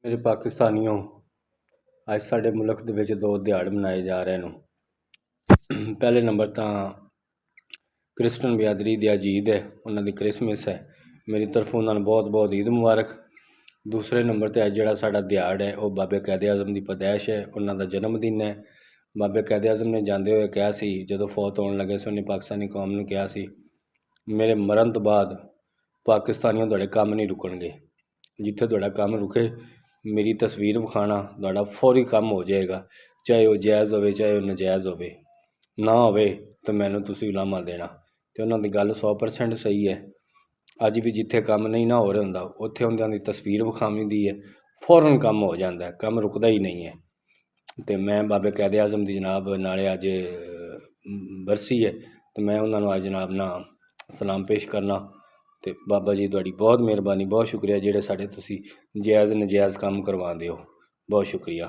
ਮੇਰੇ ਪਾਕਿਸਤਾਨੀਓ, ਅੱਜ ਸਾਡੇ ਮੁਲਕ ਦੇ ਵਿੱਚ ਦੋ ਦਿਹਾੜੇ ਮਨਾਏ ਜਾ ਰਹੇ ਨੇ। ਪਹਿਲੇ ਨੰਬਰ ਤਾਂ ਕ੍ਰਿਸਚਨ ਬਿਰਾਦਰੀ ਦੀ ਅੱਜ ਈਦ ਹੈ, ਉਹਨਾਂ ਦੀ ਕ੍ਰਿਸਮਿਸ ਹੈ। ਮੇਰੀ ਤਰਫੋਂ ਉਹਨਾਂ ਨੂੰ ਬਹੁਤ ਬਹੁਤ ਈਦ ਮੁਬਾਰਕ। ਦੂਸਰੇ ਨੰਬਰ 'ਤੇ ਅੱਜ ਜਿਹੜਾ ਸਾਡਾ ਦਿਹਾੜਾ ਹੈ ਉਹ ਬਾਬੇ ਕਾਇਦੇ ਆਜ਼ਮ ਦੀ ਪੈਦਾਇਸ਼ ਹੈ, ਉਹਨਾਂ ਦਾ ਜਨਮ ਦਿਨ ਹੈ। ਬਾਬੇ ਕਾਇਦੇ ਆਜ਼ਮ ਨੇ ਜਾਂਦੇ ਹੋਏ ਕਿਹਾ ਸੀ, ਜਦੋਂ ਫੌਤ ਹੋਣ ਲੱਗੇ ਸੀ ਉਹਨੇ ਪਾਕਿਸਤਾਨੀ ਕੌਮ ਨੂੰ ਕਿਹਾ ਸੀ, ਮੇਰੇ ਮਰਨ ਤੋਂ ਬਾਅਦ ਪਾਕਿਸਤਾਨੀਆਂ ਤੁਹਾਡੇ ਕੰਮ ਨਹੀਂ ਰੁਕਣਗੇ, ਜਿੱਥੇ ਤੁਹਾਡਾ ਕੰਮ ਰੁਕੇ ਮੇਰੀ ਤਸਵੀਰ ਵਿਖਾਉਣਾ, ਤੁਹਾਡਾ ਫੌਰੀ ਕੰਮ ਹੋ ਜਾਏਗਾ, ਚਾਹੇ ਉਹ ਜਾਇਜ਼ ਹੋਵੇ ਚਾਹੇ ਉਹ ਨਜਾਇਜ਼ ਹੋਵੇ, ਨਾ ਹੋਵੇ ਤਾਂ ਮੈਨੂੰ ਤੁਸੀਂ ਉਲਾਮਾ ਦੇਣਾ। ਅਤੇ ਉਹਨਾਂ ਦੀ ਗੱਲ 100% ਸਹੀ ਹੈ। ਅੱਜ ਵੀ ਜਿੱਥੇ ਕੰਮ ਨਹੀਂ ਨਾ ਹੋ ਰਿਹਾ ਹੁੰਦਾ ਉੱਥੇ ਉਹਨਾਂ ਦੀ ਤਸਵੀਰ ਵਿਖਾਵੀ ਦੀ ਹੈ, ਫੌਰਨ ਕੰਮ ਹੋ ਜਾਂਦਾ, ਕੰਮ ਰੁਕਦਾ ਹੀ ਨਹੀਂ ਹੈ। ਅਤੇ ਮੈਂ ਬਾਬੇ ਕਾਇਦੇ ਆਜ਼ਮ ਦੀ ਜਨਾਬ ਨਾਲੇ ਅੱਜ ਬਰਸੀ ਹੈ ਅਤੇ ਮੈਂ ਉਹਨਾਂ ਨੂੰ ਅੱਜ ਜਨਾਬ ਨਾਲ ਸਲਾਮ ਪੇਸ਼ ਕਰਨਾ। ਅਤੇ ਬਾਬਾ ਜੀ ਤੁਹਾਡੀ ਬਹੁਤ ਮਿਹਰਬਾਨੀ, ਬਹੁਤ ਸ਼ੁਕਰੀਆ ਜਿਹੜੇ ਸਾਡੇ ਤੁਸੀਂ ਜਾਇਜ਼ ਨਜਾਇਜ਼ ਕੰਮ ਕਰਵਾਉਂਦੇ ਹੋ, ਬਹੁਤ ਸ਼ੁਕਰੀਆ।